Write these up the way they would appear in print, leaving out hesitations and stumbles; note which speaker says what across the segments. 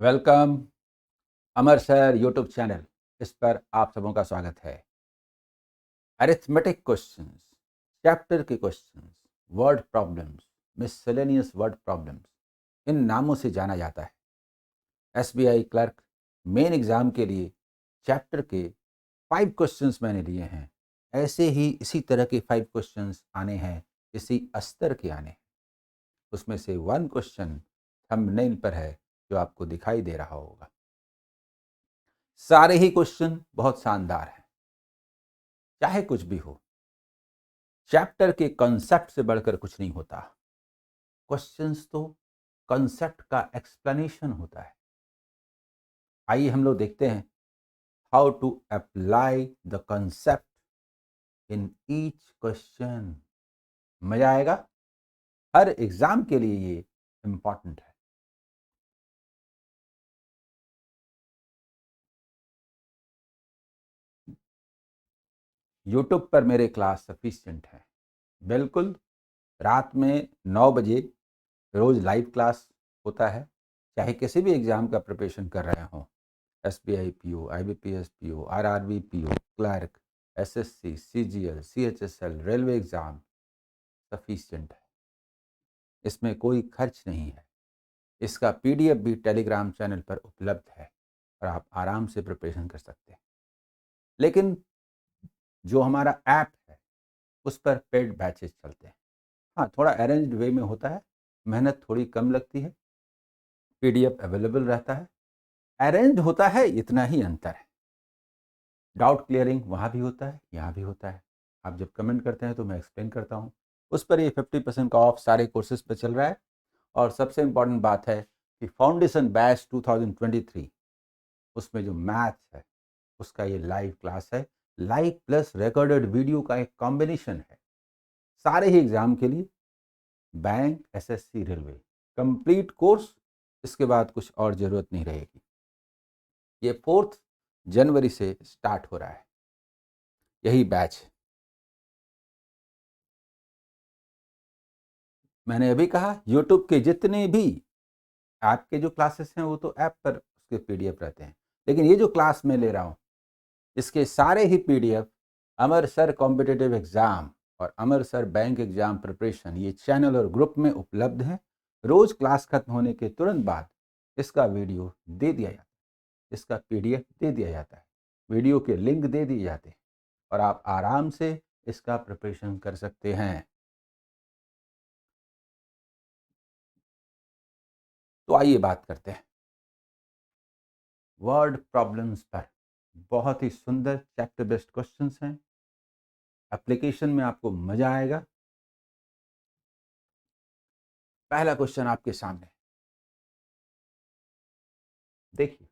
Speaker 1: Welcome Amar sir YouTube channel. इस पर आप सबों का स्वागत है। अरिथमेटिक क्वेश्चंस, चैप्टर के questions, word problems, miscellaneous word problems, इन नामों से जाना जाता है। एसबीआई क्लर्क मेन एग्जाम के लिए चैप्टर के 5 क्वेश्चंस मैंने लिए हैं। ऐसे ही इसी तरह के 5 क्वेश्चंस आने हैं, इसी स्तर के आने हैं। उसमें से 1 क्वेश्चन थंबनेल पर है जो आपको दिखाई दे रहा होगा। सारे ही क्वेश्चन बहुत शानदार हैं। चाहे कुछ भी हो, चैप्टर के कॉन्सेप्ट से बढ़कर कुछ नहीं होता। क्वेश्चंस तो कॉन्सेप्ट का एक्सप्लेनेशन होता है। आइए हम लोग देखते हैं how to apply the concept in each question. मजा आएगा। हर एग्जाम के लिए ये इंपॉर्टेंट है। यूट्यूब पर मेरे क्लास सफिशिएंट है। बिल्कुल, रात में 9 बजे रोज लाइव क्लास होता है। चाहे किसी भी एग्जाम का प्रिपरेशन कर रहे हो, SBI PO, IBPS PO, RRB PO, clerk, SSC, CGL, CHSL, railway exam, sufficient है। इसमें कोई खर्च नहीं है। इसका पीडीएफ भी टेलीग्राम चैनल पर उपलब्ध है और आप आराम से प्रिपरेशन कर सकते हैं। लेकिन जो हमारा ऐप है उस पर पेड बैचेस चलते हैं। हाँ, थोड़ा अरेंज्ड वे में होता है, मेहनत थोड़ी कम लगती है, पीडीएफ अवेलेबल रहता है। अरेंज होता है, इतना ही अंतर है। डाउट क्लियरिंग वहाँ भी होता है, यहाँ भी होता है। आप जब कमेंट करते हैं तो मैं एक्सप्लेन करता हूँ। उस पर ये 50% का ऑफ सारे कोर्सेज पर चल रहा है। और सबसे इम्पॉर्टेंट बात है कि फाउंडेशन बैच 2023 उसमें जो मैथ्स है उसका ये लाइव क्लास है। लाइव प्लस रिकॉर्डेड वीडियो का एक कॉम्बिनेशन है सारे ही एग्जाम के लिए। Bank, SSC, railway, complete course. इसके बाद कुछ और ज़रूरत नहीं रहेगी। ये 4 जनवरी से स्टार्ट हो रहा है यही बैच। मैंने अभी कहा यूट्यूब के जितने भी ऐप के जो क्लासेस हैं वो तो ऐप पर उसके पीडीएफ रहते हैं, लेकिन ये जो क्लास मैं ले रहा हूँ इसके सारे ही पीडीएफ अमर सर कॉम्पिटिटिव एग्जाम और अमर सर बैंक एग्जाम प्रिपरेशन ये चैनल और ग्रुप में उपलब्ध हैं। रोज क्लास खत्म होने के तुरंत बाद इसका वीडियो दे दिया जाता है, इसका पीडीएफ दे दिया जाता है, वीडियो के लिंक दे दिए जाते हैं और आप आराम से इसका प्रिपरेशन कर सकते हैं। तो आइए बात करते हैं वर्ड प्रॉब्लम्स पर। बहुत ही सुंदर चैप्टर बेस्ड क्वेश्चंस हैं। एप्लीकेशन में आपको मजा आएगा। पहला क्वेश्चन आपके सामने देखिए।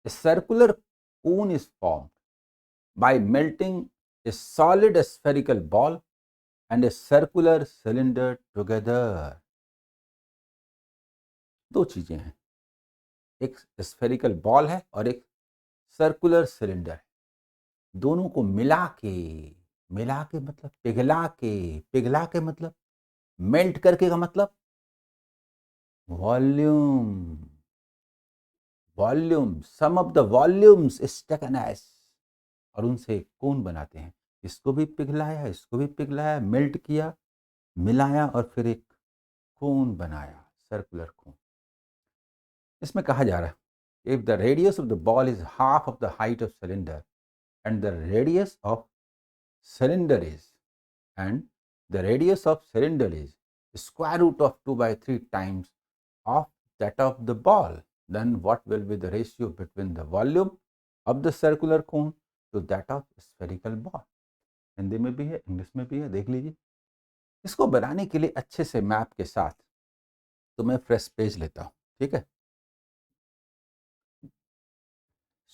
Speaker 1: A circular cone is formed by melting a solid spherical ball and a circular cylinder together. दो चीजें हैं, एक स्फेरिकल बॉल है और एक सर्कुलर सिलेंडर है। दोनों को मिला के मतलब पिघला के मतलब मेल्ट करके का मतलब volume. Volume, sum of the volumes is taken as, और उनसे एक कोन बनाते हैं। इसको भी पिघलाया, इसको भी पिघलाया, मेल्ट किया, मिलाया और फिर एक कोन बनाया, सर्कुलर कोन। इसमें कहा जा रहा है if the radius of the ball is half of the height of cylinder and the radius of cylinder is and the radius of cylinder is square root of 2/3 times of that of the ball, then what will be the ratio between the volume of the circular cone to that of spherical ball? Hindi में भी है, English में भी है, देख लीजिए। इसको बनाने के लिए अच्छे से मैप के साथ तो मैं फ्रेश पेज लेता हूँ, ठीक है।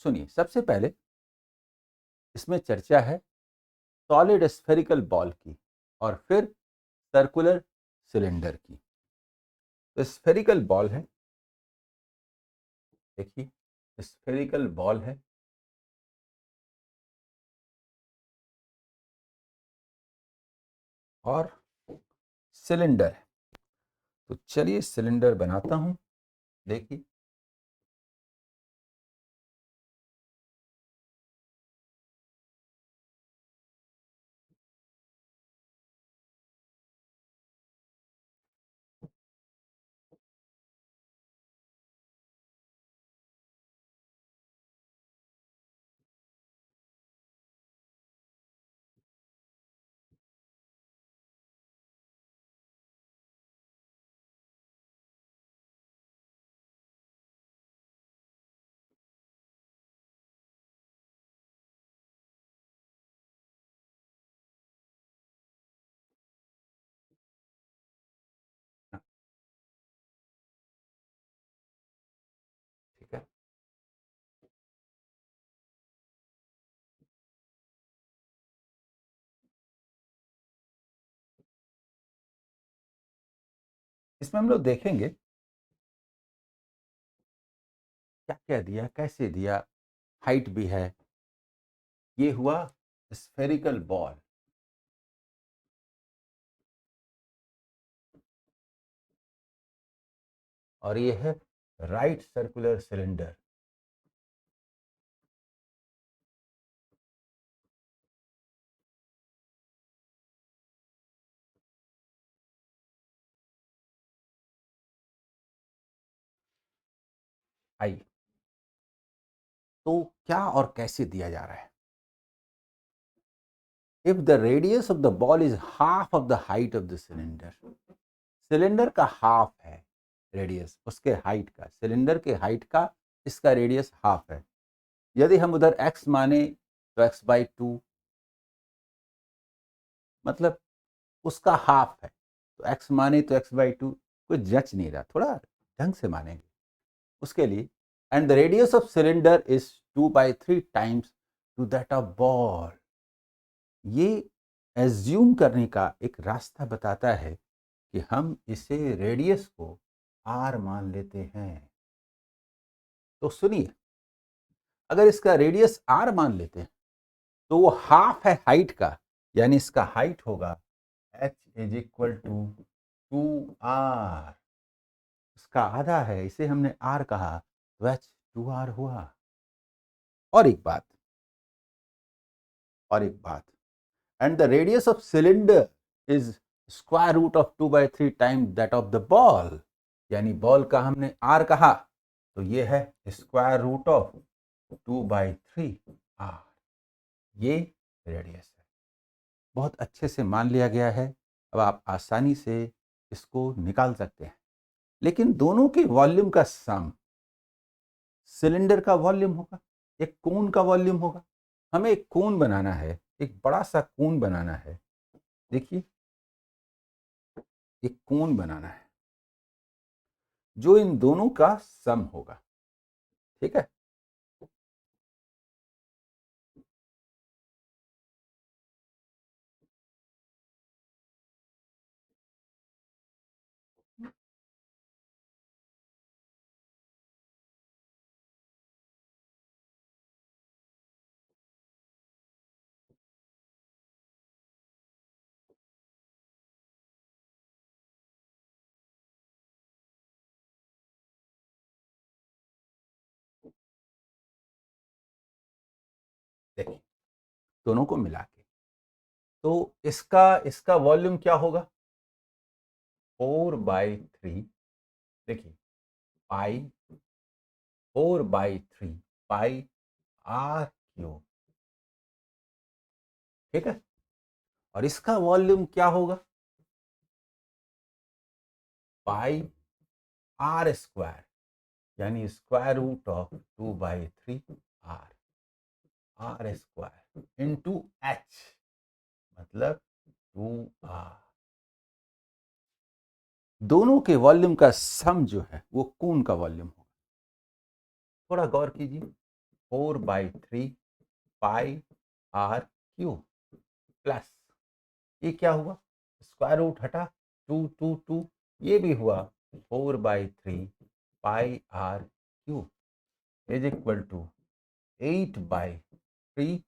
Speaker 1: सुनिए, सबसे पहले इसमें चर्चा है सॉलिड स्फेरिकल बॉल की और फिर सर्कुलर सिलेंडर की। तो स्फेरिकल बॉल है, देखिए स्फेरिकल बॉल है और सिलेंडर है। तो चलिए सिलेंडर बनाता हूं। देखिए हाँ, ठीक है। इसमें हम लोग देखेंगे क्या क्या दिया, कैसे दिया, हाइट भी है। ये हुआ स्फेरिकल बॉल, और ये है राइट सर्कुलर सिलेंडर। आई, तो क्या और कैसे दिया जा रहा है? If the radius of the ball is half of the height of the cylinder, cylinder का हाफ है रेडियस, उसके हाइट का, सिलेंडर के हाइट का इसका रेडियस हाफ है। यदि हम उधर x माने तो x/2, मतलब उसका हाफ है, तो x माने तो x/2, कुछ जच नहीं रहा, थोड़ा ढंग से मानेंगे उसके लिए। And the radius of cylinder is 2/3 times to that of ball. ये एज्यूम करने का एक रास्ता बताता है कि हम इसे रेडियस को r मान लेते हैं। तो सुनिए, अगर इसका रेडियस r मान लेते हैं तो वो हाफ है हाइट का, यानी इसका हाइट होगा h = 2r। इसका आधा है, इसे हमने r कहा, तो h 2r हुआ। और एक बात, और एक बात, and the radius of cylinder is square root of 2/3 time that of the ball. यानी बॉल का हमने r कहा, तो ये है स्क्वायर रूट ऑफ 2/3r। ये रेडियस है, बहुत अच्छे से मान लिया गया है। अब आप आसानी से इसको निकाल सकते हैं। लेकिन दोनों के वॉल्यूम का सम सिलेंडर का वॉल्यूम होगा, एक कोन का वॉल्यूम होगा। हमें एक कोन बनाना है, एक बड़ा सा कोन बनाना है। देखिए, एक कोन बनाना है जो इन दोनों का सम होगा। ठीक है, देखिए दोनों को मिला के, तो इसका इसका वॉल्यूम क्या होगा? 4/3। देखिए, पाई 4/3 पाई आर क्यूब। ठीक है, और इसका वॉल्यूम क्या होगा? पाई आर स्क्वायर, यानी square root of 2/3 r, r square into h, मतलब 2r। दोनों के वॉल्यूम का सम जो है वो कोन का वॉल्यूम होगा। थोड़ा गौर कीजिए, 4/3 पाई आर क्यूब प्लस, ये क्या हुआ? स्क्वायर रूट हटा, 2 ये भी हुआ 4/3 pi R cube is equal to 8/3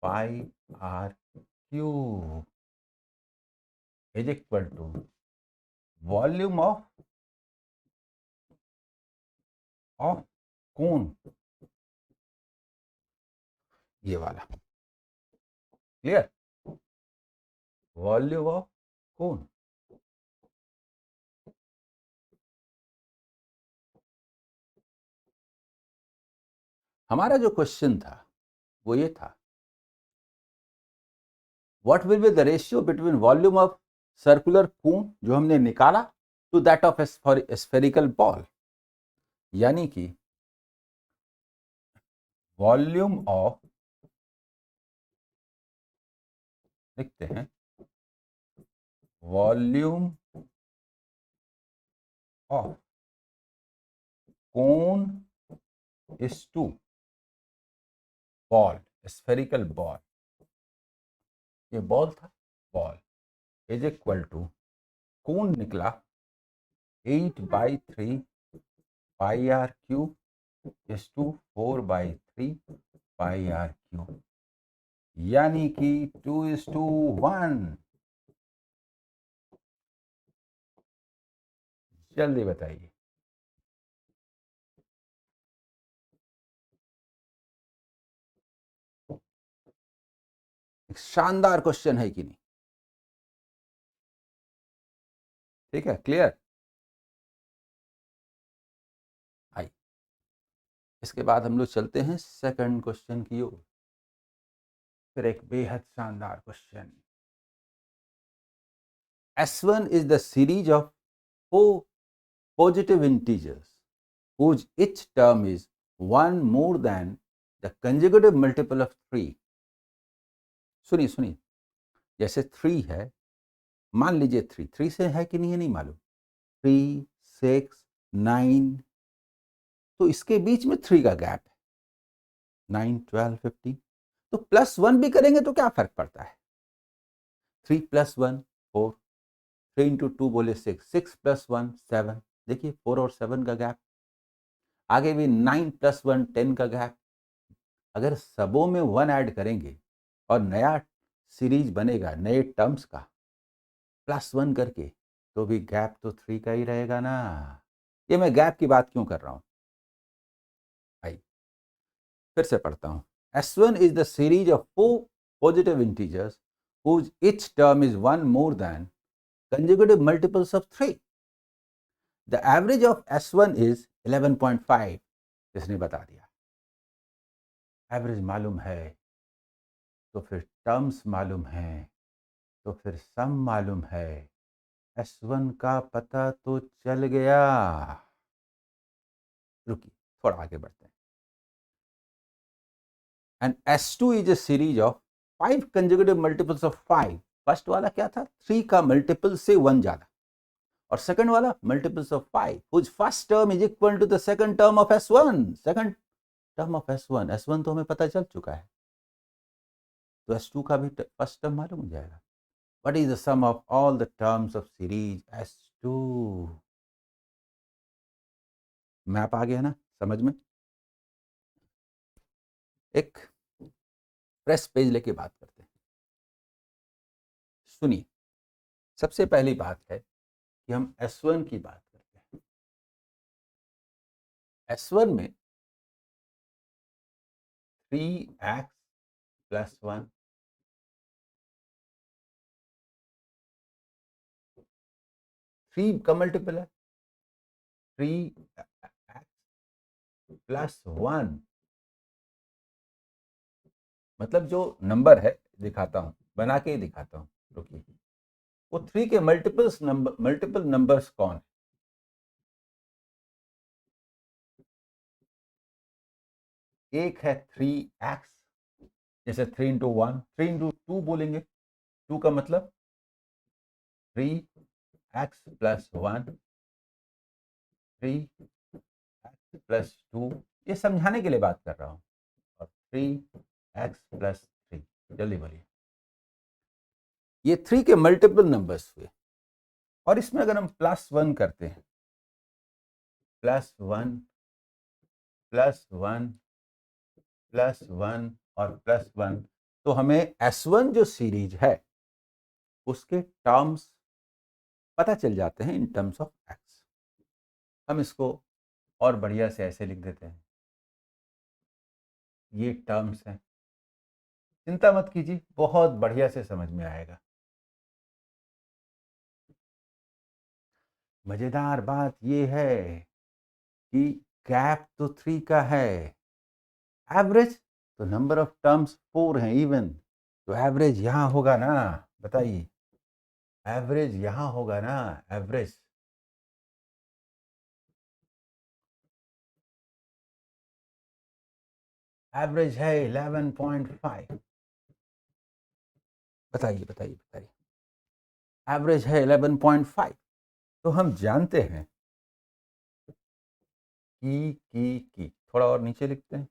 Speaker 1: pi R cube is equal to volume of of cone, ये वाला, क्लियर, वॉल्यूम ऑफ कोन। हमारा जो क्वेश्चन था वो ये था, what will be the ratio between volume of circular cone जो हमने निकाला to that of spherical ball, यानी कि वॉल्यूम ऑफ, लिखते हैं volume of cone is to ball, spherical ball, ये बॉल था, ball is equal to, cone निकला 8/3 pi R cube is to 4/3 pi R cube, यानी कि 2:1। जल्दी बताइए, एक शानदार क्वेश्चन है कि नहीं? ठीक है, क्लियर। आई, इसके बाद हम लोग चलते हैं सेकंड क्वेश्चन की ओर, फिर एक बेहद शानदार question. S1 is the series of four positive integers whose each term is one more than the consecutive multiple of 3। सुनिए सुनिए, जैसे 3 है, मान लीजिए 3 से है कि नहीं है नहीं मालूम, 3, 6, 9, तो इसके बीच में 3 का गैप है, 9, 12, 15, तो +1 भी करेंगे तो क्या फर्क पड़ता है, 3 + 1 4, 3 × 2 बोले 6, 6 + 1 7, देखिए 4 और 7 का गैप, आगे भी 9 + 1 10 का गैप। अगर सबों में 1 ऐड करेंगे और नया सीरीज बनेगा नए टर्म्स का +1 करके, तो भी गैप तो 3 का ही रहेगा ना। ये मैं गैप की बात क्यों कर रहा हूं, भाई फिर से पढ़ता हूं। S1 is the series of 4 positive integers whose each term is 1 more than consecutive multiples of 3। The average of S1 is 11.5। इसने बता दिया, एवरेज मालूम है तो फिर टर्म्स मालूम है तो फिर सम मालूम है, S1 का पता तो चल गया। रुकिए, थोड़ा आगे बढ़ते हैं। And S2 is a series of 5 consecutive multiples of 5। First वाला क्या था, 3 का मल्टीपल से 1 ज्यादा, और सेकंड वाला multiples of 5 which first term is equal to the second term of S1। Second term of S1 तो हमें पता चल चुका है, तो S2 का भी फर्स्ट टर्म मालूम हो जाएगा। What is the sum of all the terms of series S2? Map आ गया ना समझ में? एक फ्रेश पेज लेके बात करते हैं। सुनिए, सबसे पहली बात है कि हम S1 की बात करते हैं। S1 में 3x + 1, 3 का मल्टीपल है, 3x + 1, मतलब जो नंबर है, दिखाता हूं, बना के ही दिखाता हूं, रुकिए। वो 3 के मल्टीपल नंबर्स कौन है? एक है 3x, जैसे 3 × 1, 3 × 2 बोलेंगे, 2 का मतलब 3x + 1, 3x + 2, ये समझाने के लिए बात कर रहा हूं, और 3x + 3, जल्दी बोलिए। ये 3 के मल्टीपल नंबर्स हुए, और इसमें अगर हम +1 करते हैं, +1 +1 +1 और +1, तो हमें S1 जो सीरीज है उसके टर्म्स पता चल जाते हैं इन टर्म्स ऑफ x। हम इसको और बढ़िया से ऐसे लिख देते हैं, ये टर्म्स हैं, चिंता मत कीजिए, बहुत बढ़िया से समझ में आएगा। मजेदार बात ये है कि गैप तो 3 का है, एवरेज तो नंबर ऑफ टर्म्स 4 हैं इवन, तो एवरेज यहां होगा ना, बताइए, एवरेज यहां होगा ना, एवरेज एवरेज है 11.5, बताइए बताइए बताइए, एवरेज है 11.5। तो हम जानते हैं की थोड़ा और नीचे लिखते हैं,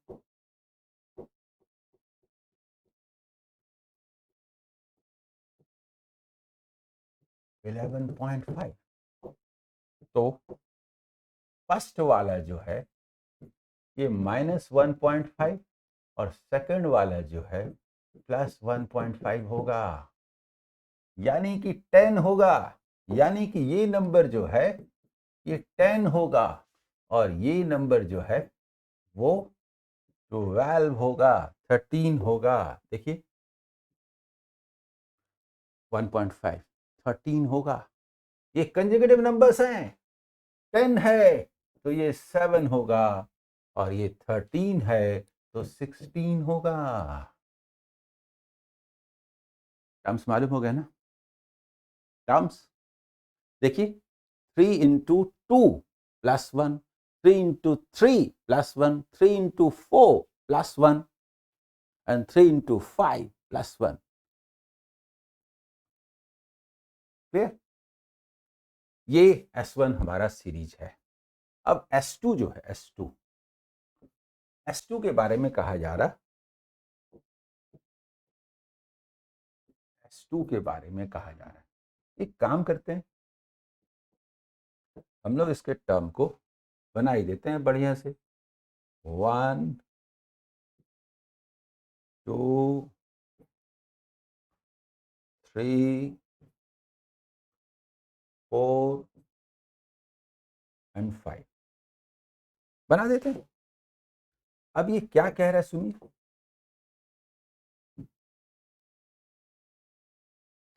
Speaker 1: इलेवन पॉइंट फाइव। तो फर्स्ट वाला जो है ये -1.5 और सेकंड वाला जो है +1.5 होगा, यानी कि 10 होगा, यानी कि ये नंबर जो है ये 10 होगा और ये नंबर जो है वो 12 होगा, 13 होगा। देखिए 1.5 13 होगा, ये कंजुगेटिव नंबर्स हैं, 10 है तो ये 7 होगा और ये 13 है तो 16 होगा। टर्म्स मालूम हो गए ना, टर्म्स देखिए, 3 into 2 +1, 3 into 3 +1, 3 into 4 +1 and 3 into 5 +1। Clear? ये S1 हमारा सीरीज है। अब S2 जो है, S2 के बारे में कहा जा रहा, S2 के बारे में कहा जा रहा है। एक काम करते हैं, हम लोग इसके टर्म को बना ही देते हैं बढ़िया से, 1 2 3 4 एंड 5 बना देते हैं। अब ये क्या कह रहा है सुनिए,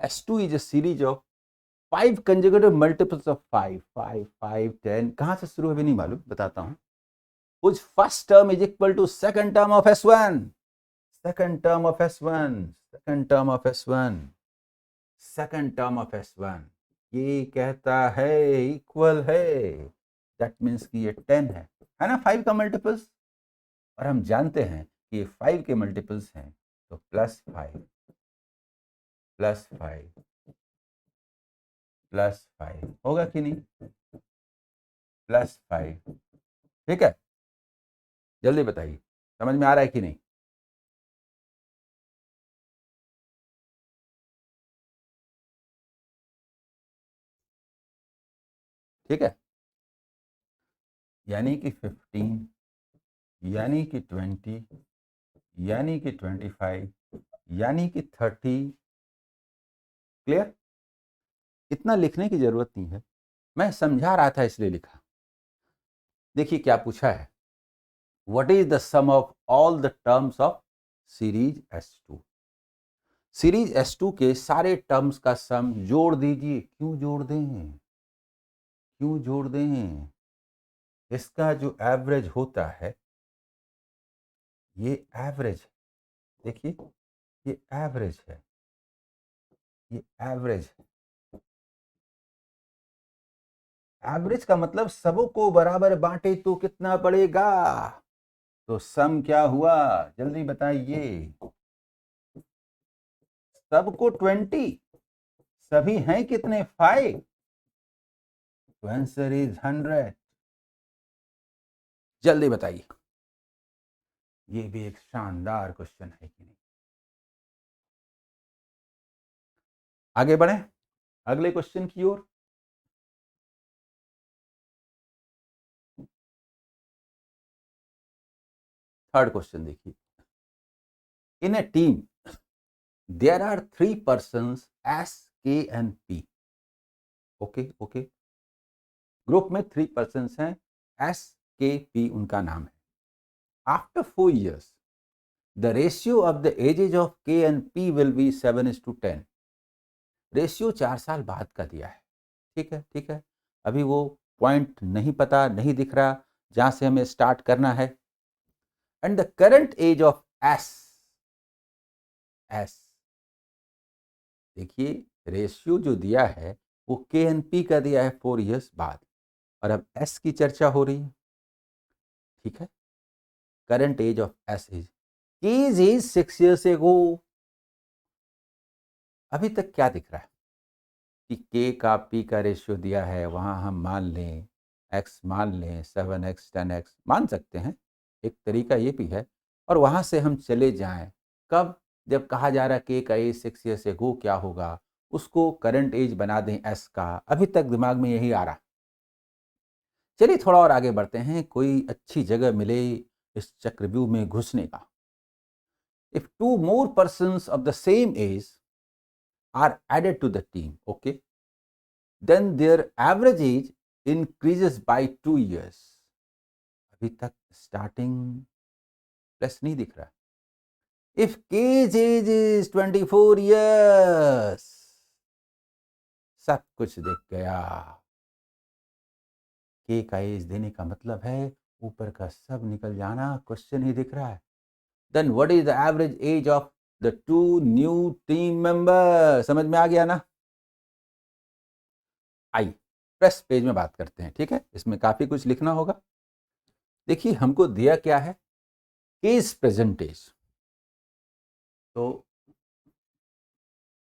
Speaker 1: S2 is a series of 5 consecutive multiples of 5, 5, 5, 10, कहां से शुरू है भी नहीं मालूम, बताता हूं, whose first term is equal to second term of S1, second term of S1, second term of S1, second term of S1, ये कहता है इक्वल है, दैट मीन्स कि ये 10 है ना 5 का मल्टीपल्स, और हम जानते हैं कि ये 5 के मल्टीपल्स हैं, तो +5 +5 +5 होगा कि नहीं, +5, ठीक है, जल्दी बताइए समझ में आ रहा है कि नहीं। ठीक है, यानी कि 15, यानी कि 20, यानी कि 25, यानी कि 30। क्लियर? इतना लिखने की जरूरत नहीं है, मैं समझा रहा था इसलिए लिखा। देखिए क्या पूछा है, what is the sum of all the terms of series S2, series S2 के सारे टर्म्स का सम जोड़ दीजिए। क्यों जोड़ दें, क्यों जोड़ दें, इसका जो एवरेज होता है, ये एवरेज, देखिए ये एवरेज है, ये एवरेज, एवरेज का मतलब सबों को बराबर बांटे तो कितना पड़ेगा, तो सम क्या हुआ, जल्दी बताइए, सबको 20, सभी हैं कितने 5, तो आंसर इज 100। जल्दी बताइए, ये भी एक शानदार क्वेश्चन है कि नहीं। आगे बढ़े अगले क्वेश्चन की ओर। थर्ड क्वेश्चन देखिए, in a team there are 3 persons S, K and P। Okay okay, group में 3 पर्सन्स हैं S, के पी उनका नाम है। After 4 years the ratio of the ages of K and P will be 7:10। Ratio 4 साल बाद का दिया है। ठीक है, ठीक है। अभी वो पॉइंट नहीं पता, नहीं दिख रहा, जहाँ से हमें स्टार्ट करना है। And the current age of S, S देखिए रेशियो जो दिया है वो के एन पी का दिया है 4 years बाद, और अब एस की चर्चा हो रही है। ठीक है, current age of S is K's age 6 years एगो। अभी तक क्या दिख रहा है कि के का पी का रेशियो दिया है, वहाँ हम मान लें एक्स, मान लें 7x 10x मान सकते हैं, एक तरीका ये भी है। और वहाँ से हम चले जाएं कब, जब कहा जा रहा है के का एज 6 years एगो क्या होगा, उसको करंट एज बना दें एस का। अभी तक दिमाग में यही आ रहा। चलिए थोड़ा और आगे बढ़ते हैं, कोई अच्छी जगह मिले इस चक्रव्यूह में घुसने का। If two more persons of the same age are added to the team, okay, then their average age increases by 2 years। अभी तक स्टार्टिंग प्लस नहीं दिख रहा। If K's age is 24 years, सब कुछ दिख गया। के का एज देने का मतलब है ऊपर का सब निकल जाना, क्वेश्चन ही दिख रहा है। Then what is the average age of the two new team member. समझ में आ गया ना? आइए प्रेस पेज में बात करते हैं। ठीक है, इसमें काफी कुछ लिखना होगा। देखिए हमको दिया क्या है, केस प्रेजेंटेज। तो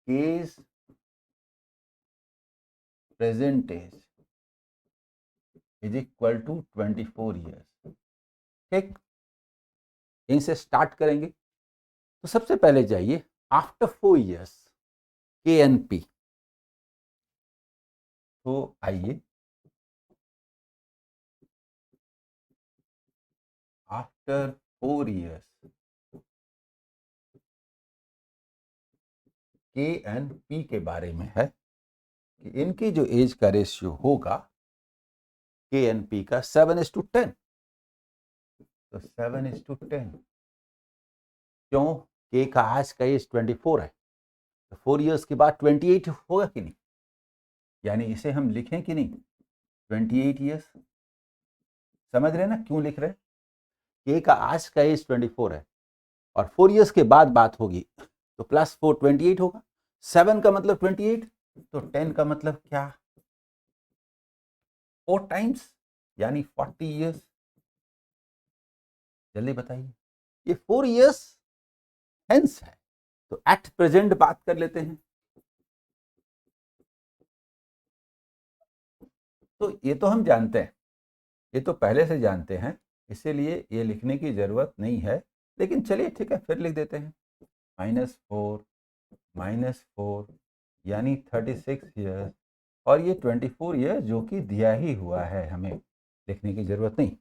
Speaker 1: K's present age is equal to 24 years। ठीक, यहीं से स्टार्ट करेंगे। तो सबसे पहले जाइए आफ्टर 4 years के एन पी। तो आइए आफ्टर 4 years के एन पी के बारे में है कि इनकी जो एज का रेशियो होगा के एन पी का 7:10। तो 7:10 क्यों? के का आज का एज 24 है, तो 4 years के बाद 28 होगा कि नहीं, यानी इसे हम लिखें कि नहीं 28 years। समझ रहे हैं ना क्यों लिख रहे हैं? के का आज का एज 24 है और 4 years के बाद बात होगी, तो +4 28 होगा। 7 का मतलब 28, तो 10 का मतलब क्या, 4 टाइम्स यानी 40 years। जल्दी बताइए, ये 4 years हेंस है। तो एट प्रेजेंट बात कर लेते हैं। तो ये तो हम जानते हैं, ये तो पहले से जानते हैं, इसीलिए ये लिखने की जरूरत नहीं है। लेकिन चलिए ठीक है, फिर लिख देते हैं -4 -4 यानी 36 ईयर्स, और ये 24 ईयर्स जो कि दिया ही हुआ है, हमें लिखने की जरूरत नहीं।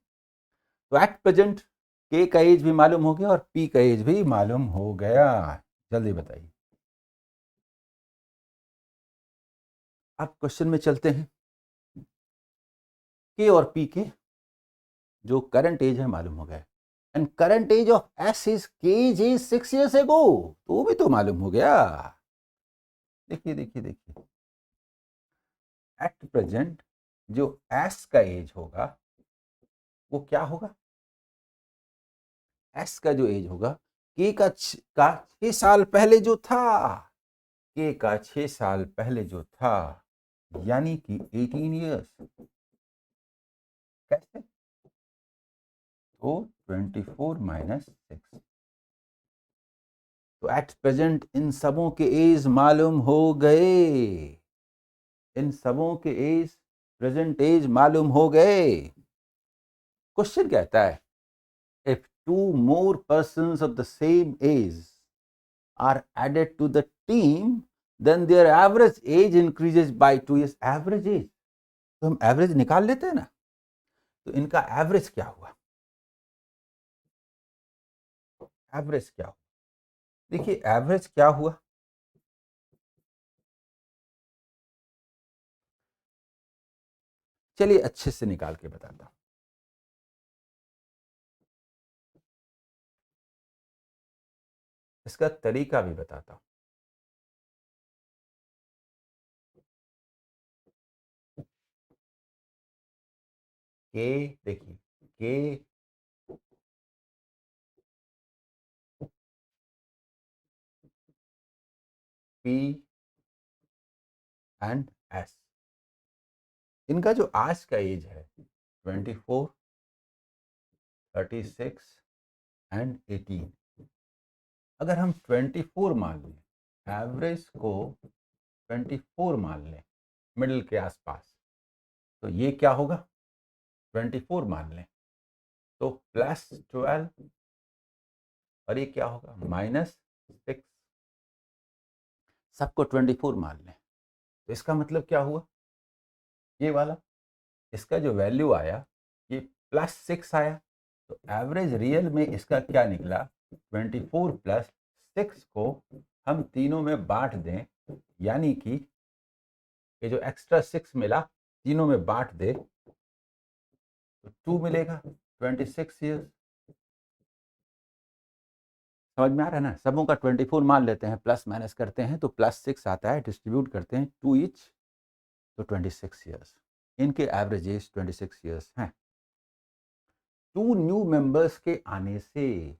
Speaker 1: तो एट प्रेजेंट के का एज भी मालूम हो गया और पी का एज भी मालूम हो गया। जल्दी बताइए। अब क्वेश्चन में चलते हैं। के और पी के जो करंट एज है मालूम हो गया, and current age of S is K's is 6 years एगो, तो वो भी तो मालूम हो गया। देखिए देखिए देखिए, एट प्रेजेंट जो एस का एज होगा वो क्या होगा, एस का जो एज होगा के का 6 साल पहले जो था, के का 6 साल पहले जो था, यानी कि 18 years। कैसे? तो 24 -6। तो एट प्रेजेंट इन सबों के एज मालूम हो गए, इन सबों के एज, प्रेजेंट एज मालूम हो गए। क्वेश्चन कहता है if two more persons of the same age are added to the team then their average age increases by 2 years। Average age, तो हम एवरेज निकाल लेते हैं ना, तो इनका एवरेज क्या हुआ, एवरेज क्या हुआ? देखिए एवरेज क्या हुआ, चलिए अच्छे से निकाल के बताता हूं। इसका तरीका भी बताता हूं। के देखिए, के पी एंड एस, इनका जो आज का एज है 24, 36 एंड 18, अगर हम 24 मान लें, एवरेज को 24 मान लें, मिडिल के आसपास, तो ये क्या होगा, 24 मान लें तो +12, और ये क्या होगा, -6। सबको 24 मान लें, तो इसका मतलब क्या हुआ, ये वाला, इसका जो वैल्यू आया ये +6 आया, तो एवरेज रियल में इसका क्या निकला, 24 + 6 को हम तीनों में बांट दें, यानी कि ये जो एक्स्ट्रा 6 मिला तीनों में बांट दे तो 2 मिलेगा, 26 ईयर्स। समझ में आ रहा है ना, सबों का 24 मान लेते हैं, प्लस माइनस करते हैं तो +6 आता है, डिस्ट्रीब्यूट करते हैं 2 ईच, तो 26 ईयर्स। इनके एवरेज एज 26 ईयर्स हैं। 2 न्यू मेंबर्स के आने से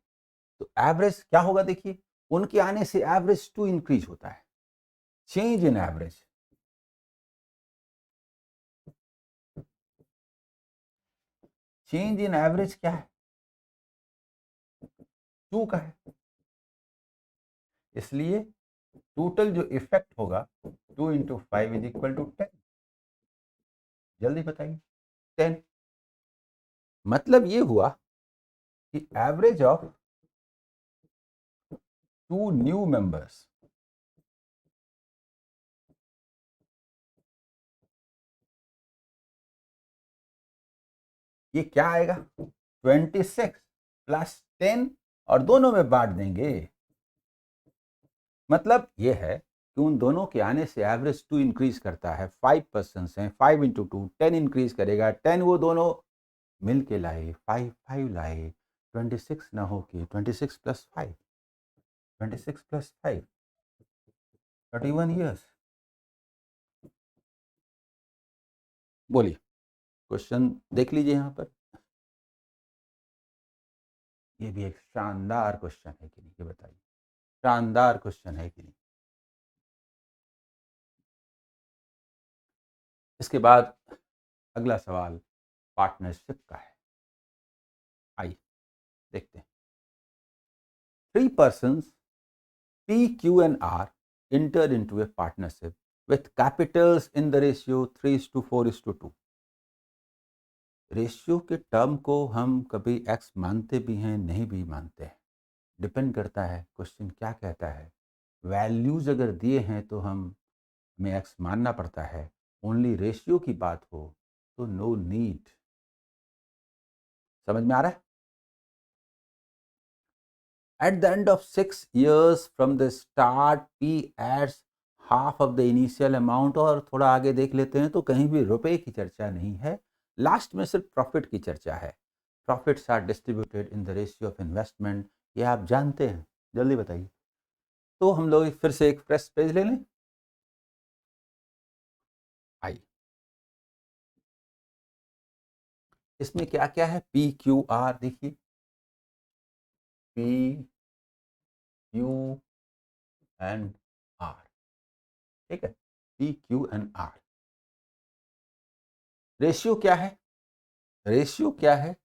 Speaker 1: तो एवरेज क्या होगा, देखिए उनके आने से एवरेज 2 इंक्रीज होता है, change in average, change in average क्या है, 2 का है, इसलिए टोटल जो इफेक्ट होगा 2 × 5 = 10। जल्दी बताइए, 10। मतलब ये हुआ कि एवरेज ऑफ 2 न्यू मेंबर्स ये क्या आएगा, 26 + 10, और दोनों में बांट देंगे। मतलब ये है कि उन दोनों के आने से एवरेज 2 इंक्रीज करता है, 5 पर्सन हैं, 5 × 2 10 इंक्रीज करेगा, 10 वो दोनों मिल के लाए, 5 5 लाए, 26 ना हो के 26 + 5, 26 + 5 31 ईयर्स। बोलिए, क्वेश्चन देख लीजिए यहाँ पर, ये भी एक शानदार क्वेश्चन है कि नहीं, ये बताइए, शानदार क्वेश्चन है कि नहीं। इसके बाद अगला सवाल पार्टनरशिप का है, आइए देखते हैं। 3 persons P, Q and R entered into a partnership with capitals in the ratio 3:4:2। Ratio के टर्म को हम कभी x मानते भी हैं, नहीं भी मानते हैं, डिपेंड करता है क्वेश्चन क्या कहता है। वैल्यूज अगर दिए हैं तो हमें x मानना पड़ता है, ओनली रेशियो की बात हो तो नो नीड। समझ में आ रहा है। At the end of 6 years from the start, P adds half of the initial amount, और थोड़ा आगे देख लेते हैं तो कहीं भी रुपए की चर्चा नहीं है, लास्ट में सिर्फ प्रॉफिट की चर्चा है। Profits are distributed in the ratio of investment, ये आप जानते हैं, जल्दी बताइए। तो हम लोग फिर से एक फ्रेश पेज ले लें, आइए। इसमें क्या क्या है, पी क्यू आर, देखिए पी क्यू एंड आर, ठीक है, P Q and R. Ratio क्या है, रेशियो क्या है,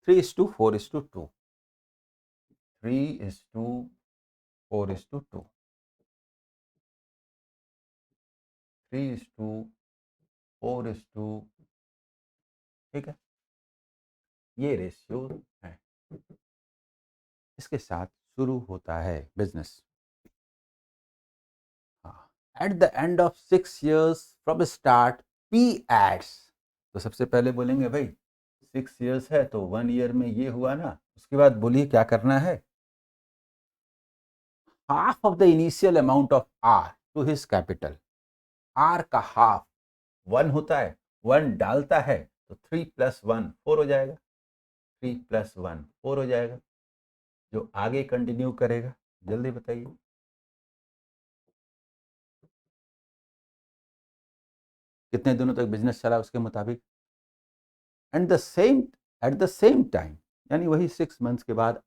Speaker 1: 3:4:2, 3:4:2, 3:4:2, ठीक है, ये रेशियो है। इसके साथ शुरू होता है बिजनेस। हाँ, at the end of 6 years from start P adds, तो सबसे पहले बोलेंगे भाई 6 years है तो 1 year में ये हुआ ना, उसके बाद बोलिए क्या करना है, half of the initial amount of R to his capital, R का हाफ 1 होता है, 1 डालता है तो 3 + 1 4 हो जाएगा, 3 + 1 4 हो जाएगा। जो आगे कंटिन्यू करेगा, जल्दी बताइए। कितने दिनों तक बिजनेस चला उसके मुताबिक। And the same at the same time, यानी वही 6 मंथ्स के बाद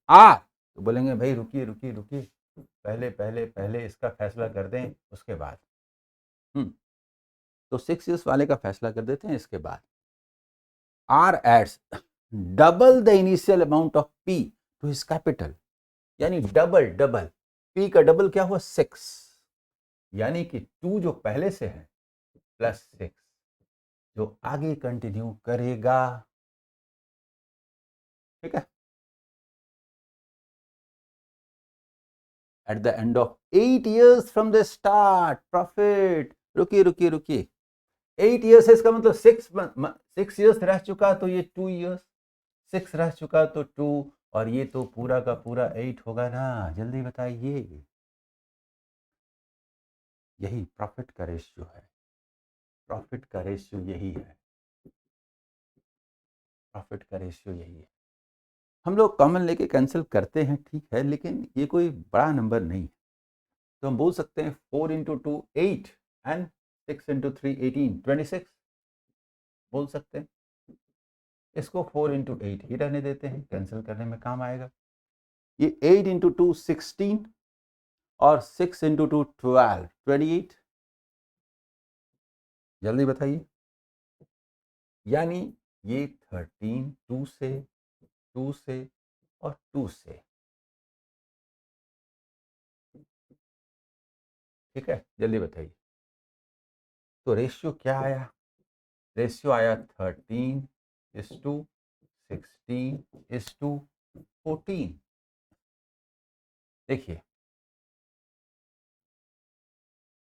Speaker 1: तो बोलेंगे भाई रुकिए रुकिए रुकिए, पहले पहले पहले इसका फैसला कर दें उसके बाद। तो 6 years वाले का फैसला कर देते हैं इसके बाद। R adds double the initial amount of P to his capital, यानी डबल डबल, पी का डबल क्या हुआ 6, यानी कि 2 जो पहले से है प्लस 6 जो आगे कंटिन्यू करेगा। ठीक है। Eight the end of 8 years from the start profit, रुकिए रुकिए रुकिए, 8 years है, इसका मतलब 6 years रह चुका तो ये 2 years, 6 रह चुका तो 2, और ये तो पूरा का पूरा 8 होगा ना, जल्दी बताइए। यही प्रॉफिट का रेशियो है, प्रॉफिट का रेशियो यही है, प्रॉफिट का रेशियो यही है। हम लोग कॉमन लेके कैंसिल करते हैं, ठीक है, लेकिन ये कोई बड़ा नंबर नहीं है। तो हम बोल सकते हैं 4 × 2 8 एंड 6 × 3 18 26 बोल सकते हैं। इसको 4 × 8 ही रहने देते हैं, कैंसिल करने में काम आएगा। ये 8 × 2 16 और 6 × 2 12 28, जल्दी बताइए। यानी ये 13 2 से 2 से और 2 से, ठीक है, जल्दी बताइए। तो रेशियो क्या आया? रेशियो आया 13:16:14। देखिए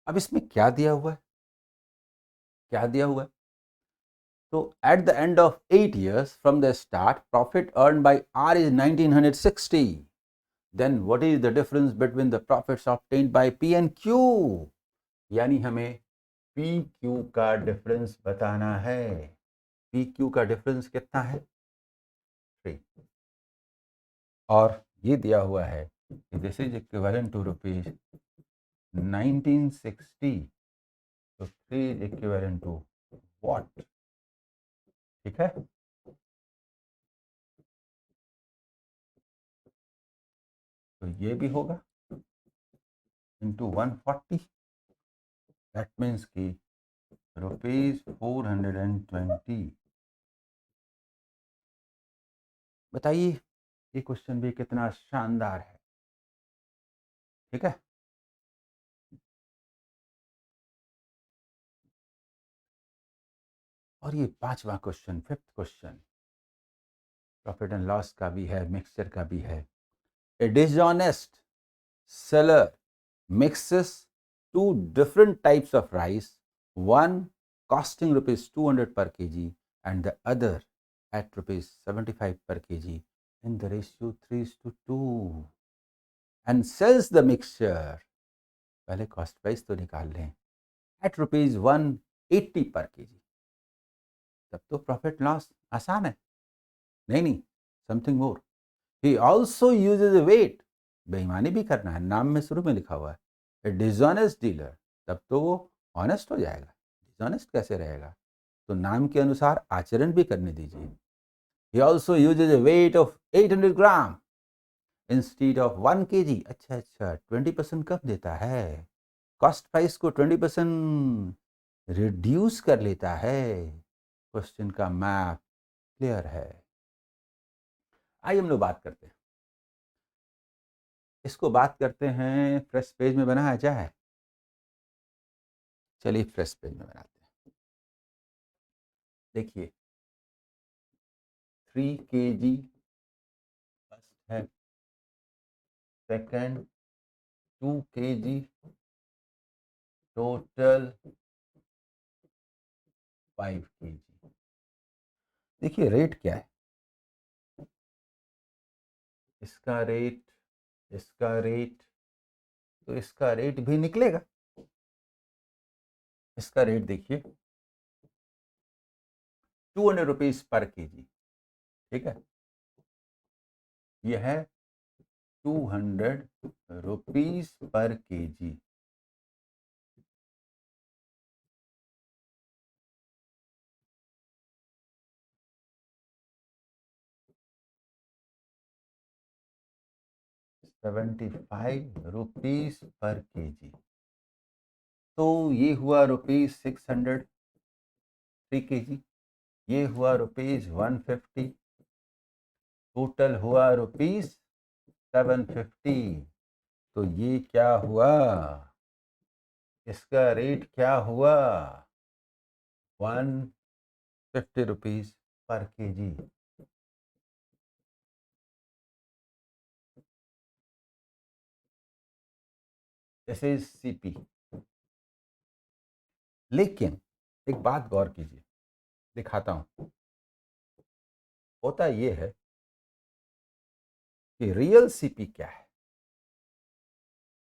Speaker 1: अब इसमें क्या दिया हुआ है, क्या दिया हुआ है? तो at the end of 8 years from the start profit earn by R is 1960, then what is the difference between the profits obtained by P and Q, यानी हमें पी क्यू का डिफरेंस बताना है। पी क्यू का difference कितना है? 3। और ये दिया हुआ है कि this is equivalent to rupees 1960, तो 3 इज इक्विवेलेंट टू व्हाट? ठीक है। तो ये भी होगा इंटू 140, दैट मीन्स की ₹420। बताइए ये क्वेश्चन भी कितना शानदार है। ठीक है। और ये 5वां question, 5th question, profit and loss का भी है, मिक्सचर का भी है। A dishonest seller mixes 2 different types of rice, one costing rupees 200 per kg and the other at rupees 75 per kg in the ratio 3:2, and sells the mixture, पहले cost price तो निकाल लें, at rupees 180 per kg। तब तो profit loss आसान है। नहीं नहीं, something more, he also uses a weight, बेईमानी भी करना है, नाम में शुरू में लिखा हुआ है ए डिसऑनेस्ट डीलर, तब तो वो ऑनेस्ट हो जाएगा, डिसऑनेस्ट कैसे रहेगा? तो नाम के अनुसार आचरण भी करने दीजिए। ही also uses a weight of 800 gram instead of 1 kg। अच्छा अच्छा, 20% कम देता है, कॉस्ट प्राइस को 20% रिड्यूस कर लेता है। क्वेश्चन का मैप क्लियर है। आइए हम लोग बात करते हैं, इसको बात करते हैं फ्रेश पेज में बनाया जाए। चलिए फ्रेश पेज में बनाते हैं। देखिए 3 kg फर्स्ट है, सेकंड 2 kg, टोटल 5 kg। देखिए रेट क्या है, इसका रेट, इसका रेट, तो इसका रेट भी निकलेगा। इसका रेट देखिए 200 रुपीज पर kg। ठीक है, यह है 200 रुपीस पर केजी। ₹75 पर केजी। तो ये हुआ ₹600 3 केजी, ये हुआ ₹150, टोटल हुआ ₹750। तो ये क्या हुआ, इसका रेट क्या हुआ, ₹150 पर केजी। This is CP. लेकिन एक बात गौर कीजिए, दिखाता हूं। होता ये है कि रियल सीपी क्या है।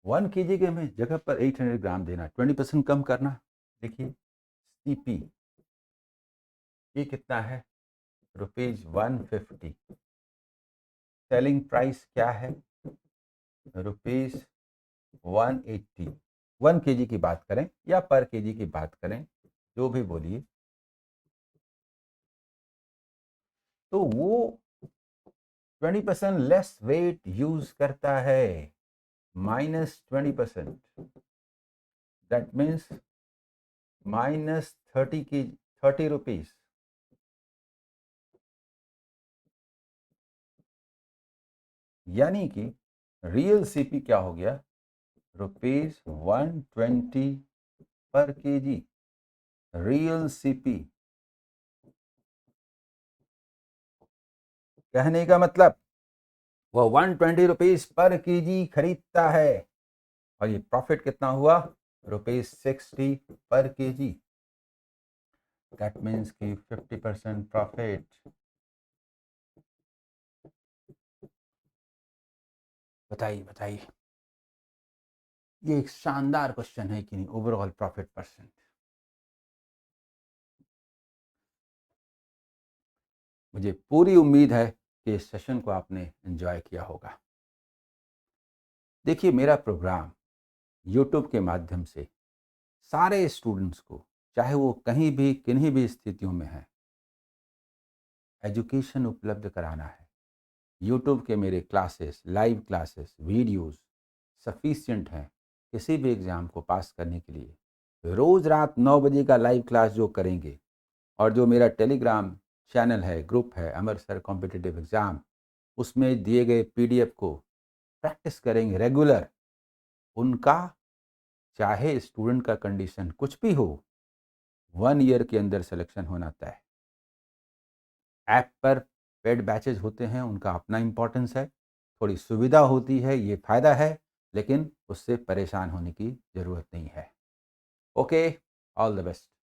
Speaker 1: 1 केजी के में जगह पर 800 ग्राम देना, 20% कम करना। देखिए सीपी ये कितना है, ₹150। सेलिंग प्राइस क्या है, ₹180। 1 केजी की बात करें या पर केजी की बात करें, जो भी बोलिए, तो वो 20% लेस वेट यूज करता है, -20%। दैट मीन्स -30 की 30 रुपीज। यानी कि रियल सीपी क्या हो गया, ₹120 पर केजी। रियल सीपी कहने का मतलब वो 120 रुपीज पर केजी खरीदता है, और ये प्रॉफिट कितना हुआ, ₹60 पर केजी। दैट मीन्स कि 50% प्रॉफिट। बताइए बताइए, ये एक शानदार क्वेश्चन है कि नहीं, ओवरऑल प्रॉफिट परसेंट। मुझे पूरी उम्मीद है कि इस सेशन को आपने एंजॉय किया होगा। देखिए मेरा प्रोग्राम यूट्यूब के माध्यम से सारे स्टूडेंट्स को, चाहे वो कहीं भी किन्हीं भी स्थितियों में हैं, एजुकेशन उपलब्ध कराना है। यूट्यूब के मेरे classes, live classes, videos sufficient हैं किसी भी एग्ज़ाम को पास करने के लिए। रोज़ रात 9 बजे का लाइव क्लास जो करेंगे, और जो मेरा टेलीग्राम चैनल है, ग्रुप है, अमर सर कॉम्पिटिटिव एग्ज़ाम, उसमें दिए गए पीडीएफ को प्रैक्टिस करेंगे रेगुलर, उनका चाहे स्टूडेंट का कंडीशन कुछ भी हो, 1 ईयर के अंदर सिलेक्शन होना तय है। ऐप पर पेड बैचेज होते हैं, उनका अपना इम्पोर्टेंस है, थोड़ी सुविधा होती है, ये फ़ायदा है, लेकिन उससे परेशान होने की ज़रूरत नहीं है। Okay, all the best.